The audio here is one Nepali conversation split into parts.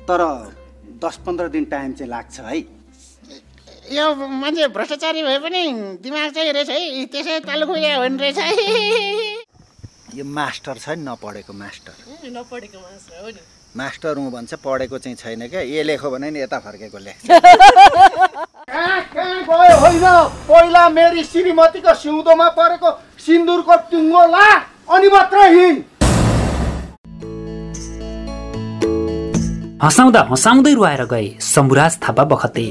तर 10-15 दिन टाइम चाहिँ लाग्छ है। यो मान्छे भ्रष्टाचारी भए पनि दिमाग चाहिँ रहेछ है, त्यसै तालुकुया हुने रहेछ है। यो मास्टर छ नि, नपढेको मास्टर। नपढेको मास्टर हो नि। मास्टर हुँ भन्छ, पढेको चाहिँ छैन क्या। ए लेखो भने नि यता फर्केको लेख्छ। कहाँ गयो होइन, पहिला मेरी श्रीमतीको सिउँदोमा परेको सिन्दुरको टुङ्गो ला अनि मात्र हिँड। हँसाउँदा हँसाउँदै रुवाएर गए शम्भुराज थापा बखते।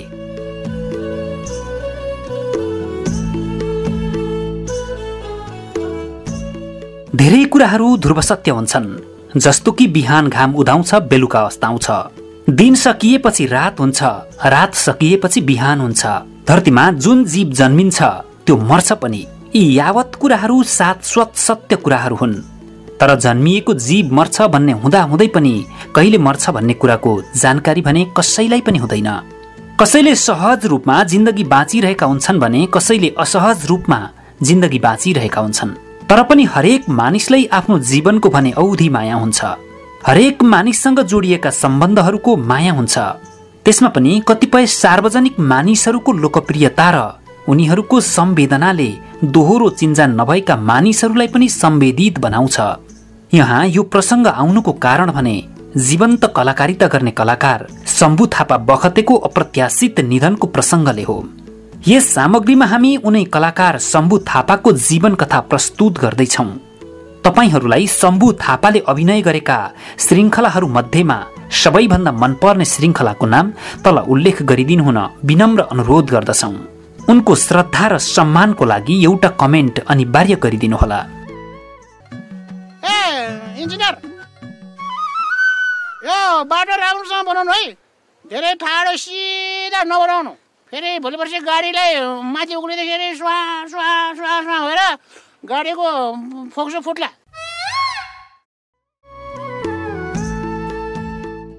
धेरै कुराहरू ध्रुव सत्य हुन्छन्, जस्तो कि बिहान घाम उदाउँछ, बेलुका अस्ताउँछ, दिन सकिएपछि रात हुन्छ, रात सकिएपछि बिहान हुन्छ। धरतीमा जुन जीव जन्मिन्छ त्यो मर्छ पनि। यी यावत कुराहरू शाश्वत सत्य कुराहरू हुन्। तर जन्मिएको जीव मर्छ भन्ने हुँदा हुँदै पनि कहिले मर्छ भन्ने कुराको जानकारी भने कसैलाई पनि हुँदैन। कसैले सहज रूपमा जिन्दगी बाँचिरहेका हुन्छन् भने कसैले असहज रूपमा जिन्दगी बाँचिरहेका हुन्छन्। तर पनि हरेक मानिसलाई आफ्नो जीवनको भने औधी माया हुन्छ। हरेक मानिससँग जोडिएका सम्बन्धहरूको माया हुन्छ। त्यसमा पनि कतिपय सार्वजनिक मानिसहरूको लोकप्रियता र उनीहरूको संवेदनाले दोहोरो चिन्जान नभएका मानिसहरूलाई पनि संवेदित बनाउँछ। यहाँ यो प्रसङ्ग आउनुको कारण भने जीवन्त कलाकारिता गर्ने कलाकार शम्भु थापा बखतेको अप्रत्याशित निधनको प्रसङ्गले हो। यस सामग्रीमा हामी उनै कलाकार शम्भु थापाको जीवन कथा प्रस्तुत गर्दैछौँ। तपाईहरूलाई शम्भु थापाले अभिनय गरेका श्रृङ्खलाहरू मध्येमा सबैभन्दा मनपर्ने श्रृङ्खलाको नाम तल उल्लेख गरिदिनु हुन विनम्र अनुरोध गर्दछौँ। उनको श्रद्धा र सम्मानको लागि एउटा कमेन्ट अनिवार्य गरिदिनुहोला। इन्जिनियर, यो बाटो राम्रोसँग बनाउनु है, धेरै ठाडो सिधा नबनाउनु। फेरि भोलि पर्सि गाडीलाई माथि उक्लिँदाखेरि स्वा स्वा स्वा स्वा भएर गाडीको फोक्सो फुट्ला।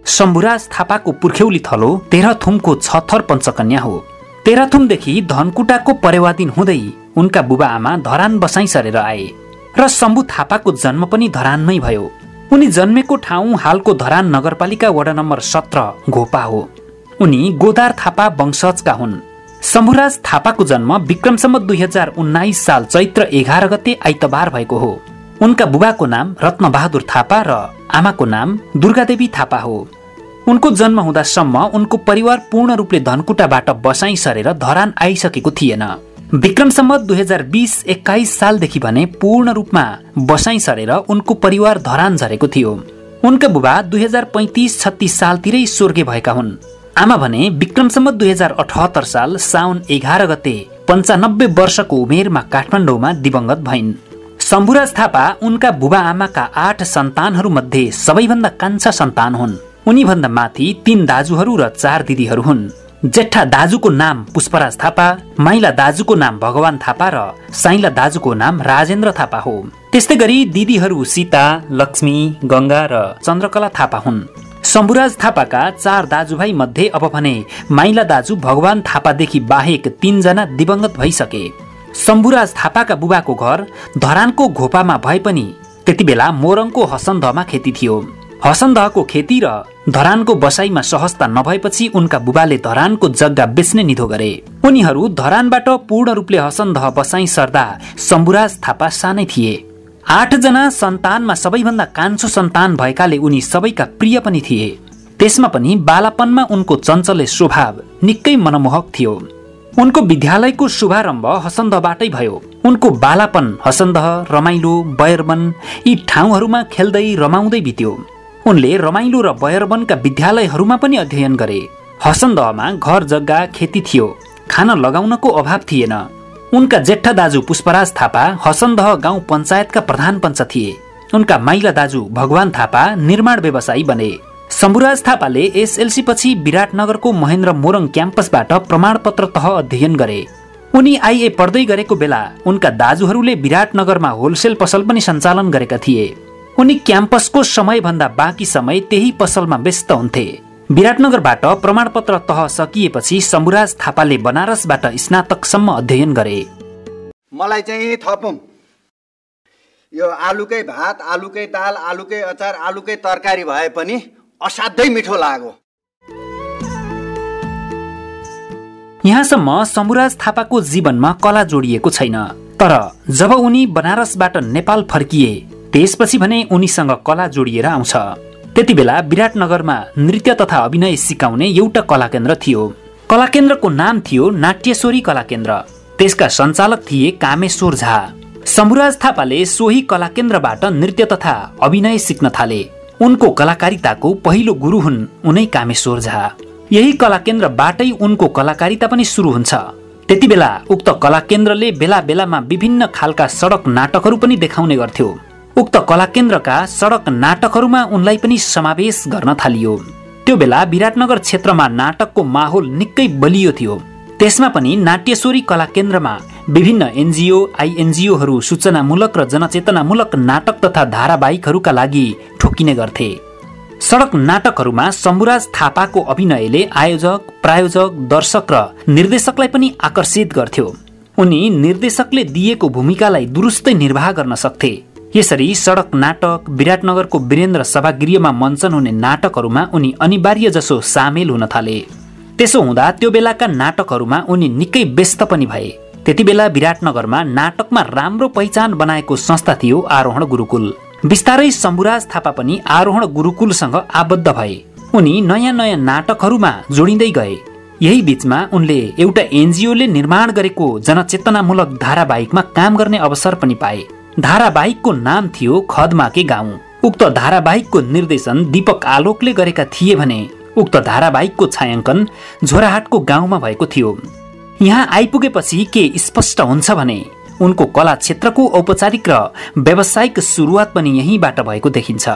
शम्भुराज थापाको पुर्ख्यौली थलो तेह्रथुमको छथर पञ्चकन्या हो। तेह्रथुमदेखि धनकुटाको परेवादिन हुँदै उनका बुबा आमा धरान बसाइ सरेर आए र शम्भु थापाको जन्म पनि धरानमै भयो। उनी जन्मेको ठाउँ हालको धरान नगरपालिका वडा नम्बर 17 घोपा हो। उनी गोदार थापा वंशजका हुन्। शम्भुराज थापाको जन्म विक्रम सम्वत 2019 साल चैत्र 11 गते आइतबार भएको हो। उनका बुबाको नाम रत्नबहादुर थापा र आमाको नाम दुर्गादेवी थापा हो। उनको जन्म हुँदासम्म उनको परिवार पूर्ण रूपले धनकुटाबाट बसाइ सरेर धरान आइसकेको थिएन। विक्रम सम्वत 2020-21 सालदेखि भने पूर्ण रूपमा बसाइ सरेर उनको परिवार धरान झरेको थियो। उनका बुबा 2035-36 सालतिरै स्वर्गीय भएका हुन्। आमा भने विक्रम सम्वत 2078 साल साउन 11 गते 95 वर्षको उमेरमा काठमाडौँमा दिवंगत भइन्। शम्भुराज थापा उनका बुबा आमाका 8 सन्तानहरू मध्ये सबैभन्दा कान्छा सन्तान हुन्। उनीभन्दा माथि 3 दाजुहरू र 4 दिदीहरू हुन्। जेठा दाजुको नाम पुष्पराज थापा, माइला दाजुको नाम भगवान थापा र साइला दाजुको नाम राजेन्द्र थापा हो। त्यस्तै गरी दिदीहरू सीता, लक्ष्मी, गंगा र चन्द्रकला थापा हुन्। शम्भुराज थापाका 4 दाजुभाइ मध्ये अब भने माइला दाजु भगवान थापादेखि बाहेक 3 जना दिवंगत भइसके। शम्भुराज थापाका बुबाको घर धरानको घोपामा भए पनि त्यति बेला मोरङको हसनदहमा खेती थियो। हसनदहको खेती र धरानको बसाइमा सहजता नभएपछि उनका बुबाले धरानको जग्गा बेच्ने निधो गरे। उनीहरू धरानबाट पूर्ण रूपले हसनदह बसाइ सर्दा शम्भुराज थापा सानै थिए। 8 जना सन्तानमा सबैभन्दा कान्छो सन्तान भएकाले उनी सबैका प्रिय पनि थिए। त्यसमा पनि बालापनमा उनको चञ्चले स्वभाव निकै मनमोहक थियो। उनको विद्यालयको शुभारम्भ हसनदहबाटै भयो। उनको बालापन हसनदह, रमाइलो, बयरबन यी ठाउँहरूमा खेल्दै रमाउँदै बित्यो। उनले रमाइलो र बयरबनका विद्यालयहरूमा पनि अध्ययन गरे। हसनदहमा घर जग्गा खेती थियो, खान लगाउनको अभाव थिएन। उनका जेठा दाजु पुष्पराज थापा हसनदह गाउँ पञ्चायतका प्रधान पञ्च थिए। उनका माइला दाजु भगवान थापा निर्माण व्यवसायी बने। शम्भुराज थापाले एसएलसी पछि विराटनगरको महेन्द्र मोरङ क्याम्पसबाट प्रमाणपत्र तह अध्ययन गरे। उनी आइए पढ्दै गरेको बेला उनका दाजुहरूले विराटनगरमा होलसेल पसल पनि सञ्चालन गरेका थिए। उनी क्याम्पसको समयभन्दा बाँकी समय त्यही पसलमा व्यस्त हुन्थे। विराटनगरबाट प्रमाणपत्र तह सकिएपछि शम्भुराज थापाले बनारसबाट स्नातकसम्म अध्ययन गरे। मलाई चाहिँ थपौँ यो आलुकै भात, आलुकै दाल, आलुकै अचार, आलुकै तरकारी भए पनि असाध्यै मिठो लाग्यो। यहाँसम्म शम्भुराज थापाको जीवनमा कला जोडिएको छैन, तर जब उनी बनारसबाट नेपाल फर्किए त्यसपछि भने उनीसँग कला जोडिएर आउँछ। त्यति बेला विराटनगरमा नृत्य तथा अभिनय सिकाउने एउटा कला केन्द्र थियो। कला केन्द्रको नाम थियो नाट्येश्वरी कला केन्द्र। त्यसका सञ्चालक थिए कामेश्वर झा। शम्भुराज थापाले सोही कला केन्द्रबाट नृत्य तथा अभिनय सिक्न थाले। उनको कलाकारिताको पहिलो गुरु हुन् उनै कामेश्वर झा। यही कला केन्द्रबाटै उनको कलाकारिता पनि सुरु हुन्छ। त्यति बेला उक्त कला केन्द्रले बेला बेलामा विभिन्न खालका सडक नाटकहरू पनि देखाउने गर्थ्यो। उक्त कला केन्द्रका सडक नाटकहरूमा उनलाई पनि समावेश गर्न थालियो। त्यो बेला विराटनगर क्षेत्रमा नाटकको माहौल निकै बलियो थियो। त्यसमा पनि नाट्येश्वरी कला केन्द्रमा विभिन्न एनजिओ आइएनजिओहरू सूचनामूलक र जनचेतनामूलक नाटक तथा धारावाहिकहरूका लागि ठोकिने गर्थे। सडक नाटकहरूमा शम्भुराज थापाको अभिनयले आयोजक, प्रायोजक, दर्शक र निर्देशकलाई पनि आकर्षित गर्थ्यो। उनी निर्देशकले दिएको भूमिकालाई दुरुस्तै निर्वाह गर्न सक्थे। यसरी सडक नाटक, विराटनगरको वीरेन्द्र सभागृहमा मञ्चन हुने नाटकहरूमा उनी अनिवार्य जसो सामेल हुन थाले। त्यसो हुँदा त्यो बेलाका नाटकहरूमा उनी निकै व्यस्त पनि भए। त्यति बेला विराटनगरमा नाटकमा राम्रो पहिचान बनाएको संस्था थियो आरोहण गुरुकुल। बिस्तारै शम्भुराज थापा पनि आरोहण गुरुकुलसँग आबद्ध भए। उनी नयाँ नयाँ नाटकहरूमा जोडिँदै गए। यही बीचमा उनले एउटा एनजिओले निर्माण गरेको जनचेतनामूलक धारावाहिकमा काम गर्ने अवसर पनि पाए। धारावाहिकको नाम थियो खदमाके गाउँ। उक्त धारावाहिकको निर्देशन दीपक आलोकले गरेका थिए भने उक्त धारावाहिकको छायाङ्कन झोराहाटको गाउँमा भएको थियो। यहाँ आइपुगेपछि के स्पष्ट हुन्छ भने उनको कला क्षेत्रको औपचारिक र व्यावसायिक सुरुवात पनि यहीँबाट भएको देखिन्छ।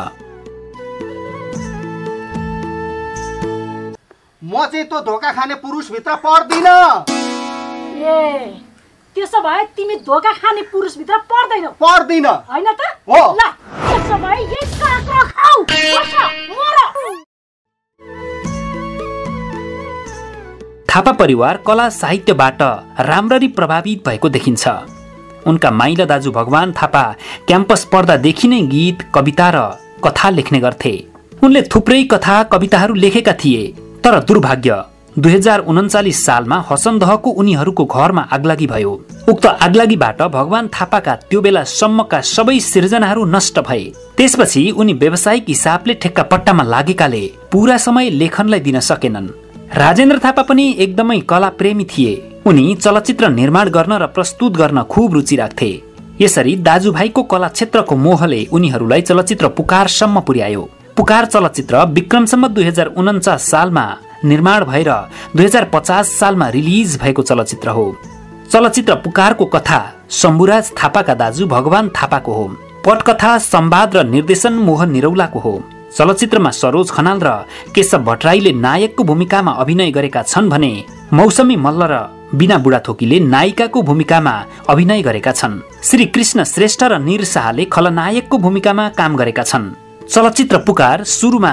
म चाहिँ त्यो धोका खाने पुरुषभित्र पर्दिन। ए त्यसो भए तिमी धोका खाने पुरुषभित्र पर्दैनौ? पर्दिन। हैन त? हो। ल त्यसो भए यही काँक्रो खाऊ। मर। थापा परिवार कला साहित्यबाट राम्ररी प्रभावित भएको देखिन्छ। उनका माइला दाजु भगवान थापा क्याम्पस पढ्दादेखि नै गीत, कविता र कथा लेख्ने गर्थे। उनले थुप्रै कथा, कविताहरू लेखेका थिए। तर दुर्भाग्य 2039 सालमा हसनदहको उनीहरूको घरमा आगलागी भयो। उक्त आगलागीबाट भगवान थापाका त्यो बेलासम्मका सबै सिर्जनाहरू नष्ट भए। त्यसपछि उनी व्यावसायिक हिसाबले ठेक्का पट्टामा लागेकाले पूरा समय लेखनलाई दिन सकेनन्। राजेन्द्र थापा पनि एकदमै कला प्रेमी थिए। उनी चलचित्र निर्माण गर्न र प्रस्तुत गर्न खूब रुचि राख्थे। यसरी दाजुभाइको कला क्षेत्रको मोहले उनीहरूलाई चलचित्र पुकारसम्म पुर्यायो। पुकार चलचित्र विक्रमसम्म 2049 सालमा निर्माण भएर 2050 सालमा रिलिज भएको चलचित्र हो। चलचित्र पुकारको कथा शम्भुराज थापाका दाजु भगवान थापाको हो। पटकथा, संवाद र निर्देशन मोहन निरौलाको हो। चलचित्रमा सरोज खनाल र केशव भट्टराईले नायकको भूमिकामा अभिनय गरेका छन् भने मौसमी मल्ल र बिना बुढाथोकीले नायिकाको भूमिकामा अभिनय गरेका छन्। श्री कृष्ण श्रेष्ठ र निर शाहले खलनायकको भूमिकामा काम गरेका छन्। चलचित्र पुकार सुरुमा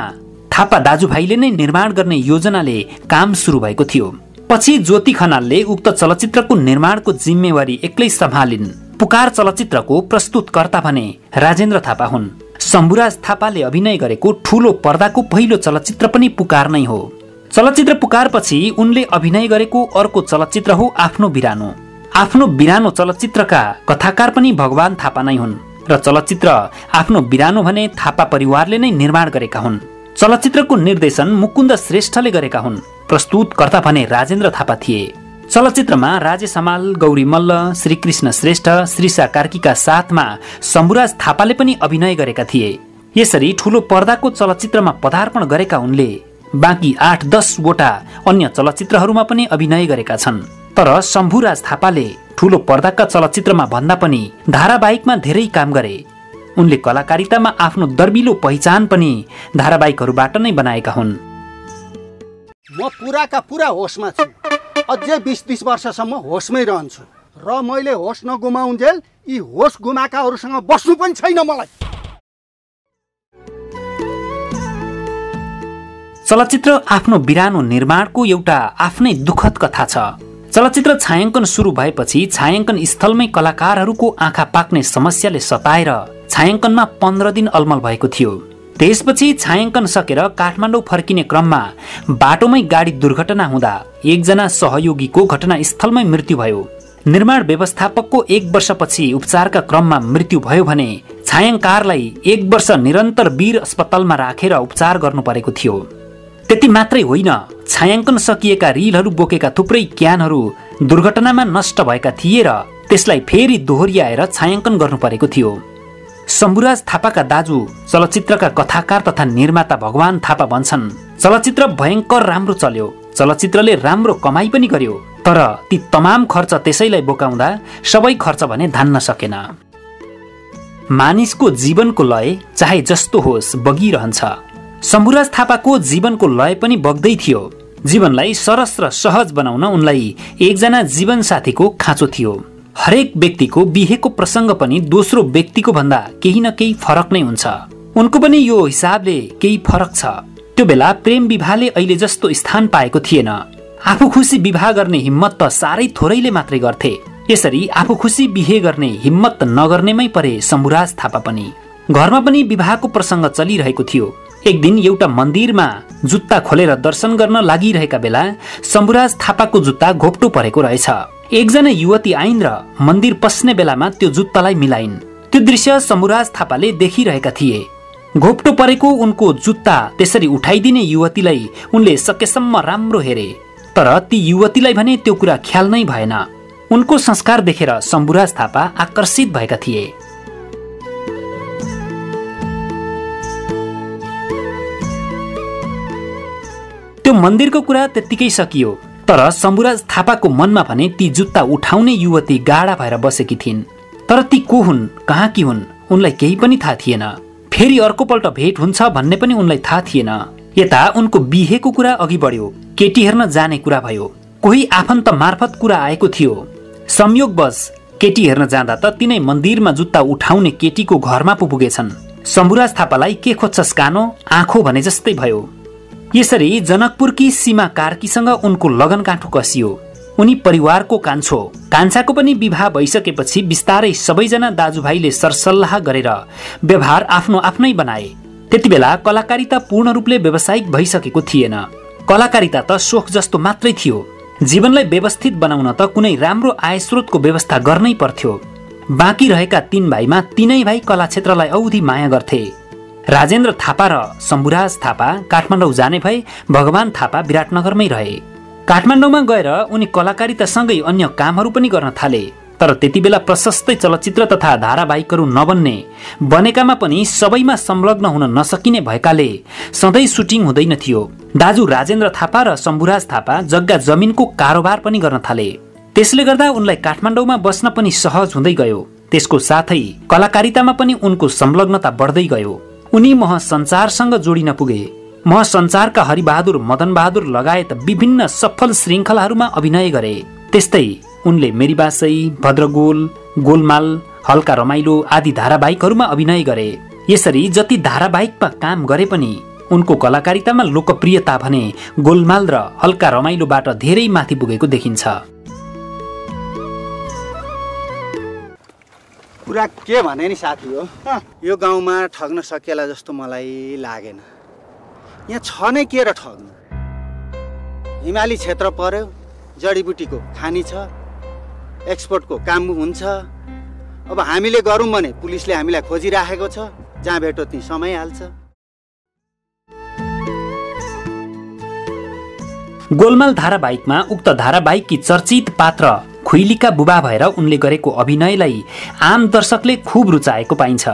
थापा दाजुभाइले नै निर्माण गर्ने योजनाले काम सुरु भएको थियो। पछि ज्योति खनालले उक्त चलचित्रको निर्माणको जिम्मेवारी एक्लै सम्हालिन्। पुकार चलचित्रको प्रस्तुतकर्ता भने राजेन्द्र थापा हुन्। शम्भुराज थापाले अभिनय गरेको ठूलो पर्दाको पहिलो चलचित्र पनि पुकार नै हो। चलचित्र पुकारपछि उनले अभिनय गरेको अर्को चलचित्र हो आफ्नो बिरानो। आफ्नो बिरानो चलचित्रका कथाकार पनि भगवान थापा नै हुन् र चलचित्र आफ्नो बिरानो भने थापा परिवारले नै निर्माण गरेका हुन्। चलचित्रको निर्देशन मुकुन्द श्रेष्ठले गरेका हुन्। प्रस्तुतकर्ता भने राजेन्द्र थापा थिए। चलचित्रमा राजेश हमाल, गौरी मल्ल, श्री कृष्ण श्रेष्ठ, श्रीषा कार्कीका साथमा शम्भुराज थापाले पनि अभिनय गरेका थिए। यसरी ठूलो पर्दाको चलचित्रमा पदार्पण गरेका उनले बाँकी 8-10 वटा अन्य चलचित्रहरूमा पनि अभिनय गरेका छन्। तर शम्भुराज थापाले ठूलो पर्दाका चलचित्रमा भन्दा पनि धारावाहिकमा धेरै काम गरे। उनले कलाकारितामा आफ्नो दर्बिलो पहिचान पनि धारावाहिकहरूबाट नै बनाएका हुन्। म पुराका पुरा होसमा छु। अझै 20-30 वर्षसम्म होसमै रहन्छु र मैले होस नगुमाउन्जेल यी होस गुमाएकाहरूसँग बस्नु पनि छैन मलाई। चलचित्र आफ्नो बिरानो निर्माणको एउटा आफ्नै दुःखद कथा छ। चलचित्र छायाङ्कन सुरु भएपछि छायाङ्कन स्थलमै कलाकारहरूको आँखा पाक्ने समस्याले सताएर छायाङ्कनमा 15 दिन अलमल भएको थियो। त्यसपछि छायाङ्कन सकेर काठमाडौँ फर्किने क्रममा बाटोमै गाडी दुर्घटना हुँदा एकजना सहयोगीको घटनास्थलमै मृत्यु भयो। निर्माण व्यवस्थापकको 1 वर्षपछि उपचारका क्रममा मृत्यु भयो भने छायाङ्कारलाई 1 वर्ष निरन्तर वीर अस्पतालमा राखेर उपचार गर्नु परेको थियो। त्यति मात्रै होइन, छायाङ्कन सकिएका रिलहरू बोकेका थुप्रै क्यानहरू दुर्घटनामा नष्ट भएका थिए र त्यसलाई फेरि दोहोर्याएर छायाङ्कन गर्नु परेको थियो। शम्भुराज थापाका दाजु चलचित्रका कथाकार तथा निर्माता भगवान थापा भन्छन्, चलचित्र भयङ्कर राम्रो चल्यो, चलचित्रले राम्रो कमाई पनि गर्यो, तर ती तमाम खर्च त्यसैलाई बोकाउँदा सबै खर्च भने धान्न सकेन। मानिसको जीवनको लय चाहे जस्तो होस् बगिरहन्छ। शम्भुराज थापाको जीवनको लय पनि बग्दै थियो। जीवनलाई सरस र सहज बनाउन उनलाई एकजना जीवनसाथीको खाँचो थियो। हरेक व्यक्तिको बिहेको प्रसङ्ग पनि दोस्रो व्यक्तिको भन्दा केही न केही फरक नै हुन्छ। उनको पनि यो हिसाबले केही फरक छ। त्यो बेला प्रेम विवाहले अहिले जस्तो स्थान पाएको थिएन। आफू खुसी विवाह गर्ने हिम्मत त साह्रै थोरैले मात्रै गर्थे। यसरी आफू खुसी बिहे गर्ने हिम्मत नगर्नेमै परे शम्भुराज थापा पनि। घरमा पनि विवाहको प्रसङ्ग चलिरहेको थियो। एक दिन एउटा मन्दिरमा जुत्ता खोलेर दर्शन गर्न लागिरहेका बेला शम्भुराज थापाको जुत्ता घोप्टो परेको रहेछ। एकजना युवती आइन् र मन्दिर पस्ने बेलामा त्यो जुत्तालाई मिलाइन्। त्यो दृश्य शम्भुराज थापाले देखिरहेका थिए। घोप्टो परेको उनको जुत्ता त्यसरी उठाइदिने युवतीलाई उनले सकेसम्म राम्रो हेरे, तर ती युवतीलाई भने त्यो कुरा ख्याल नै भएन। उनको संस्कार देखेर शम्भुराज थापा आकर्षित भएका थिए। त्यो मन्दिरको कुरा त्यत्तिकै सकियो, तर शम्भुराज थापाको मनमा भने ती जुत्ता उठाउने युवती गाढा भएर बसेकी थिइन्। तर ती को हुन्, कहाँ की हुन्, उनलाई केही पनि थाहा थिएन। फेरि अर्कोपल्ट भेट हुन्छ भन्ने पनि उनलाई थाहा थिएन। यता उनको बिहेको कुरा अघि बढ्यो। केटी हेर्न जाने कुरा भयो। कोही आफन्त मार्फत कुरा आएको थियो। संयोगवश केटी हेर्न जाँदा त तिनै मन्दिरमा जुत्ता उठाउने केटीको घरमा पो पुगेछन्। शम्भुराज थापालाई के खोज्छस् कानो, आँखो भने जस्तै भयो। यसरी जनकपुरकी सीमा कार्कीसँग उनको लगनगाँठो कसियो। उनी परिवारको कान्छो। कान्छाको पनि विवाह भइसकेपछि बिस्तारै सबैजना दाजुभाइले सरसल्लाह गरेर व्यवहार आफ्नो आफ्नै बनाए। त्यति बेला कलाकारिता पूर्ण रूपले व्यावसायिक भइसकेको थिएन। कलाकारिता त सोख जस्तो मात्रै थियो। जीवनलाई व्यवस्थित बनाउन त कुनै राम्रो आय स्रोतको व्यवस्था गर्नै पर्थ्यो। बाँकी रहेका 3 भाइमा 3नै भाइ कला क्षेत्रलाई औधी माया गर्थे। राजेन्द्र थापा र शम्भुराज थापा काठमाडौँ जाने भए भगवान थापा विराटनगरमै रहे। काठमाडौँमा गएर उनी कलाकारितासँगै अन्य कामहरू पनि गर्न थाले। तर त्यति बेला प्रशस्तै चलचित्र तथा धारावाहिकहरू नबन्ने, बनेकामा पनि सबैमा संलग्न हुन नसकिने भएकाले सधैँ सुटिङ हुँदैन थियो। दाजु राजेन्द्र थापा र शम्भुराज थापा जग्गा जमिनको कारोबार पनि गर्न थाले। त्यसले गर्दा उनलाई काठमाडौँमा बस्न पनि सहज हुँदै गयो। त्यसको साथै कलाकारितामा पनि उनको संलग्नता बढ्दै गयो। उनी महसञ्चारसँग जोडिन पुगे। महसञ्चारका हरिबहादुर, मदन बहादुर लगायत विभिन्न सफल श्रृङ्खलाहरूमा अभिनय गरे। त्यस्तै उनले मेरी बासै, भद्रगोल, गोलमाल, हल्का रमाइलो आदि धारावाहिकहरूमा अभिनय गरे। यसरी जति धारावाहिकमा काम गरे पनि उनको कलाकारितामा लोकप्रियता भने गोलमाल र हल्का रमाइलोबाट धेरै माथि पुगेको देखिन्छ। कुरा के भने नि साथी हो, यो गाउँमा ठग्न सकिएला जस्तो मलाई लागेन। यहाँ छ नै के र ठग्नु। हिमाली क्षेत्र पर्यो, जडीबुटीको खानी छ, एक्सपोर्टको काम हुन्छ। अब हामीले गरौँ भने पुलिसले हामीलाई खोजिराखेको छ, जहाँ भेटो त्यहीँ समय हाल्छ। गोलमाल धारावाहिकमा उक्त धारावाहिककी चर्चित पात्र खुइलीका बुबा भएर उनले गरेको अभिनयलाई आम दर्शकले खुब रुचाएको पाइन्छ।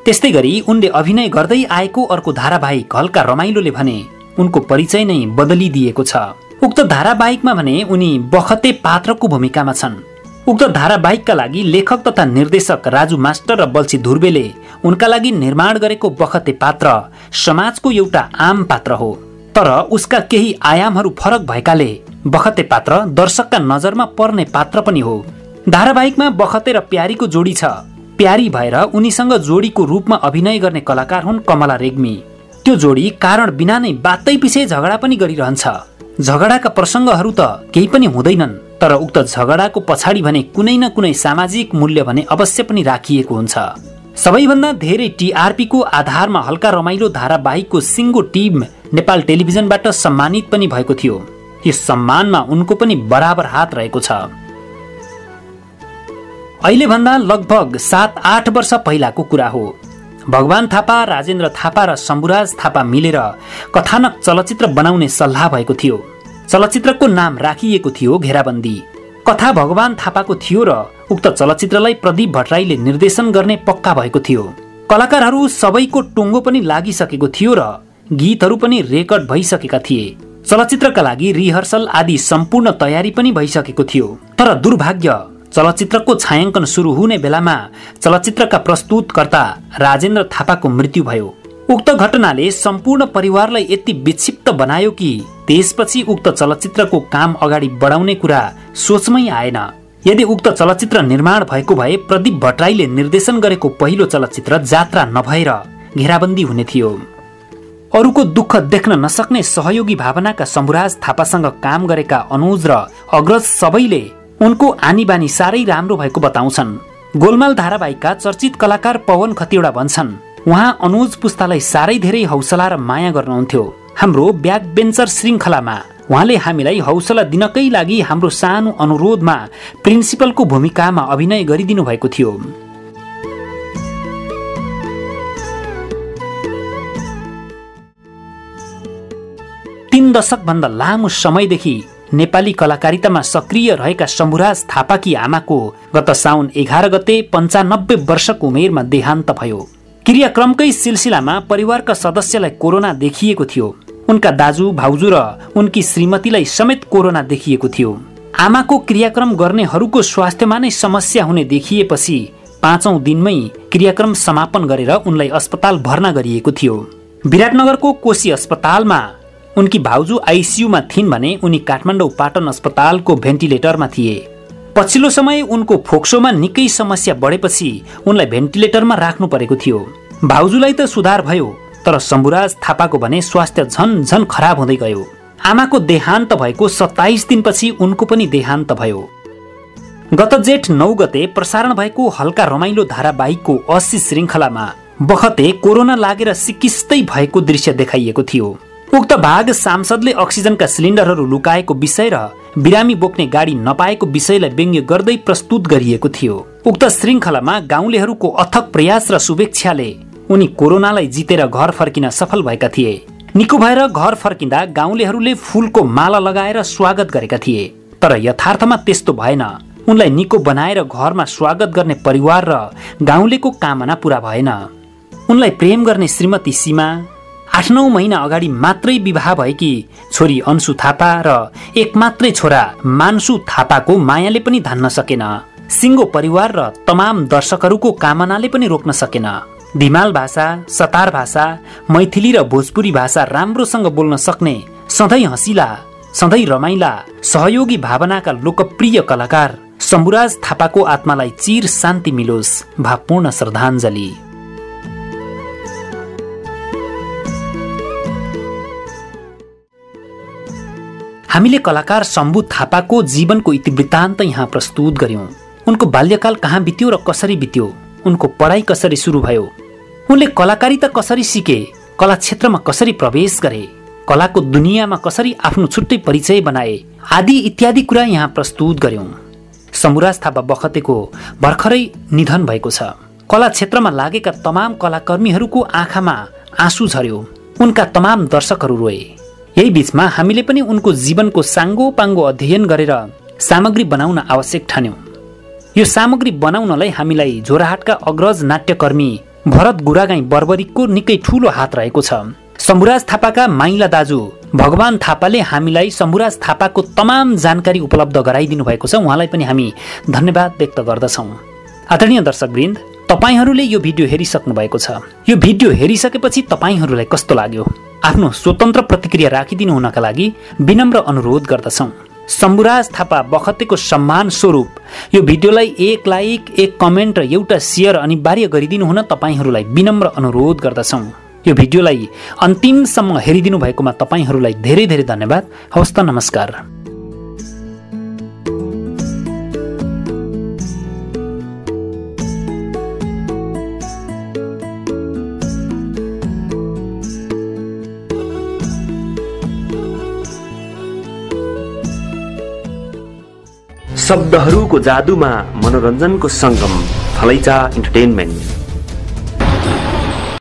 त्यस्तै गरी उनले अभिनय गर्दै आएको अर्को धारावाहिक हल्का रमाइलोले भने उनको परिचय नै बदलिदिएको छ। उक्त धारावाहिकमा भने उनी बखते पात्रको भूमिकामा छन्। उक्त धारावाहिकका लागि लेखक तथा निर्देशक राजु मास्टर र बल्छी धुर्वेले उनका लागि निर्माण गरेको बखते पात्र समाजको एउटा आम पात्र हो। तर उसका केही आयामहरू फरक भएकाले बखते पात्र दर्शकका नजरमा पर्ने पात्र पनि हो। धारावाहिकमा बखते र प्यारीको जोडी छ। प्यारी भएर उनीसँग जोडीको रूपमा अभिनय गर्ने कलाकार हुन् कमला रेग्मी। त्यो जोडी कारण बिना नै बातै पछि झगडा पनि गरिरहन्छ। झगडाका प्रसङ्गहरू त केही पनि हुँदैनन्, तर उक्त झगडाको पछाडि भने कुनै न कुनै सामाजिक मूल्य भने अवश्य पनि राखिएको हुन्छ। सबैभन्दा धेरै टिआरपीको आधारमा हल्का रमाइलो धारावाहिकको सिङ्गो टिम नेपाल टेलिभिजनबाट सम्मानित पनि भएको थियो। यो सम्मानमा उनको पनि बराबर हात रहेको छ। अहिले भन्दा लगभग 7-8 वर्ष पहिलाको कुरा हो। भगवान थापा, राजेन्द्र थापा र शम्भुराज थापा मिलेर कथानक चलचित्र बनाउने सल्लाह भएको थियो। चलचित्रको नाम राखिएको थियो घेराबन्दी। कथा भगवान थापाको थियो र उक्त चलचित्रलाई प्रदीप भट्टराईले निर्देशन गर्ने पक्का भएको थियो। कलाकारहरू सबैको टुङ्गो पनि लागिसकेको थियो र गीतहरू पनि रेकर्ड भइसकेका थिए। चलचित्रका लागि रिहर्सल आदि सम्पूर्ण तयारी पनि भइसकेको थियो। तर दुर्भाग्य, चलचित्रको छायाङ्कन सुरु हुने बेलामा चलचित्रका प्रस्तुतकर्ता राजेन्द्र थापाको मृत्यु भयो। उक्त घटनाले सम्पूर्ण परिवारलाई यति विक्षिप्त बनायो कि त्यसपछि उक्त चलचित्रको काम अगाडि बढाउने कुरा सोचमै आएन। यदि उक्त चलचित्र निर्माण भएको भए प्रदीप भट्टराईले निर्देशन गरेको पहिलो चलचित्र जात्रा नभएर घेराबन्दी हुने थियो। अरूको दुःख देख्न नसक्ने सहयोगी भावनाका शम्भुराज थापासँग काम गरेका अनुज र अग्रज सबैले उनको आनी बानी साह्रै राम्रो भएको बताउँछन्। गोलमाल धारावाहिकका चर्चित कलाकार पवन खतिवडा भन्छन्, उहाँ अनुज पुस्तालाई साह्रै धेरै हौसला र माया गर्नुहुन्थ्यो। हाम्रो ब्याक बेन्चर श्रृङ्खलामा उहाँले हामीलाई हौसला दिनकै लागि हाम्रो सानो अनुरोधमा प्रिन्सिपलको भूमिकामा अभिनय गरिदिनु भएको थियो। 3 दशकभन्दा लामो समयदेखि नेपाली कलाकारितामा सक्रिय रहेका शम्भुराज थापाकी आमाको गत साउन 11 गते 95 वर्षको उमेरमा देहान्त भयो। क्रियाक्रमकै सिलसिलामा परिवारका सदस्यलाई कोरोना देखिएको थियो। उनका दाजु भाउजू र उनकी श्रीमतीलाई समेत कोरोना देखिएको थियो। आमाको क्रियाक्रम गर्नेहरूको स्वास्थ्यमा नै समस्या हुने देखिएपछि 5औं दिनमै क्रियाक्रम समापन गरेर उनलाई अस्पताल भर्ना गरिएको थियो। विराटनगरको कोशी अस्पतालमा उनकी भाउजू आइसियुमा थिइन् भने उनी काठमाडौँ पाटन अस्पतालको भेन्टिलेटरमा थिए। पछिल्लो समय उनको फोक्सोमा निकै समस्या बढेपछि उनलाई भेन्टिलेटरमा राख्नु परेको थियो। भाउजूलाई त सुधार भयो, तर शम्भुराज थापाको भने स्वास्थ्य झन खराब हुँदै गयो। आमाको देहान्त भएको 27 दिनपछि उनको पनि देहान्त भयो। गत जेठ 9 गते प्रसारण भएको हल्का रमाइलो धारावाहिकको 80 श्रृङ्खलामा बखते कोरोना लागेर सिकिस्तै भएको दृश्य देखाइएको थियो। उक्त भाग सांसदले अक्सिजनका सिलिन्डरहरू लुकाएको विषय र बिरामी बोक्ने गाडी नपाएको विषयलाई व्यङ्ग्य गर्दै प्रस्तुत गरिएको थियो। उक्त श्रृङ्खलामा गाउँलेहरूको अथक प्रयास र शुभेच्छाले उनी कोरोनालाई जितेर घर फर्किन सफल भएका थिए। निको भएर घर फर्किँदा गाउँलेहरूले फूलको माला लगाएर स्वागत गरेका थिए। तर यथार्थमा त्यस्तो भएन। उनलाई निको बनाएर घरमा स्वागत गर्ने परिवार र गाउँलेको कामना पूरा भएन। उनलाई प्रेम गर्ने श्रीमती सीमा, 8-9 महिना अगाडि मात्रै विवाह भएकी छोरी अन्सु थापा र एक मात्रै छोरा मान्सु थापाको मायाले पनि धान्न सकेन। सिङ्गो परिवार र तमाम दर्शकहरूको कामनाले पनि रोक्न सकेन। धिमाल भाषा, सतार भाषा, मैथिली र भोजपुरी भाषा राम्रोसँग बोल्न सक्ने, सधैँ हँसिला, सधैँ रमाइला, सहयोगी भावनाका लोकप्रिय कलाकार शम्भुराज थापाको आत्मालाई चिर शान्ति मिलोस्। भावपूर्ण श्रद्धाञ्जली। हामीले कलाकार शम्भु थापाको जीवनको इतिवृत्तान्त यहाँ प्रस्तुत गर्यौं। उनको बाल्यकाल कहाँ बित्यो र कसरी बित्यो, उनको पढाइ कसरी सुरु भयो, उनले कलाकारिता कसरी सिके, कला क्षेत्रमा कसरी प्रवेश गरे, कलाको दुनियाँमा कसरी आफ्नो छुट्टै परिचय बनाए आदि इत्यादि कुरा यहाँ प्रस्तुत गर्यौं। शम्भुराज थापा बखतेको भर्खरै निधन भएको छ। कला क्षेत्रमा लागेका तमाम कलाकर्मीहरूको आँखामा आँसु झर्यो। उनका तमाम दर्शकहरू रोए। यही बीचमा हामीले पनि उनको जीवनको साङ्गो पाङ्गो अध्ययन गरेर सामग्री बनाउन आवश्यक ठान्यौं। यो सामग्री बनाउनलाई हामीलाई जोरहाटका अग्रज नाट्यकर्मी भरत गुरागाई बर्बरिकको निकै ठूलो हात रहेको छ। शम्भुराज थापाका माइला दाजु भगवान थापाले हामीलाई शम्भुराज थापाको तमाम जानकारी उपलब्ध गराइदिनु भएको छ। उहाँलाई पनि हामी धन्यवाद व्यक्त गर्दछौँ। आदरणीय दर्शकवृन्द, तपाईहरूले यो भिडियो हेरिसक्नु भएको छ। यो भिडियो हेरिसकेपछि तपाईहरूलाई कस्तो लाग्यो? आफ्नो स्वतन्त्र प्रतिक्रिया राखिदिनु हुनका लागि विनम्र अनुरोध गर्दछौँ। शम्भुराज थापा बखतेको सम्मान स्वरूप यो भिडियोलाई 1 लाइक, 1 कमेन्ट र एउटा शेयर अनिवार्य गरिदिनु हुन तपाईहरूलाई विनम्र अनुरोध गर्दछौँ। यो भिडियोलाई अन्तिमसम्म हेरिदिनु भएकोमा तपाईहरूलाई धेरै धेरै धन्यवाद। हवस् त, नमस्कार। शब्दहरूको जादुमा मनोरञ्जनको सङ्गम थलैचा इन्टरटेनमेन्ट।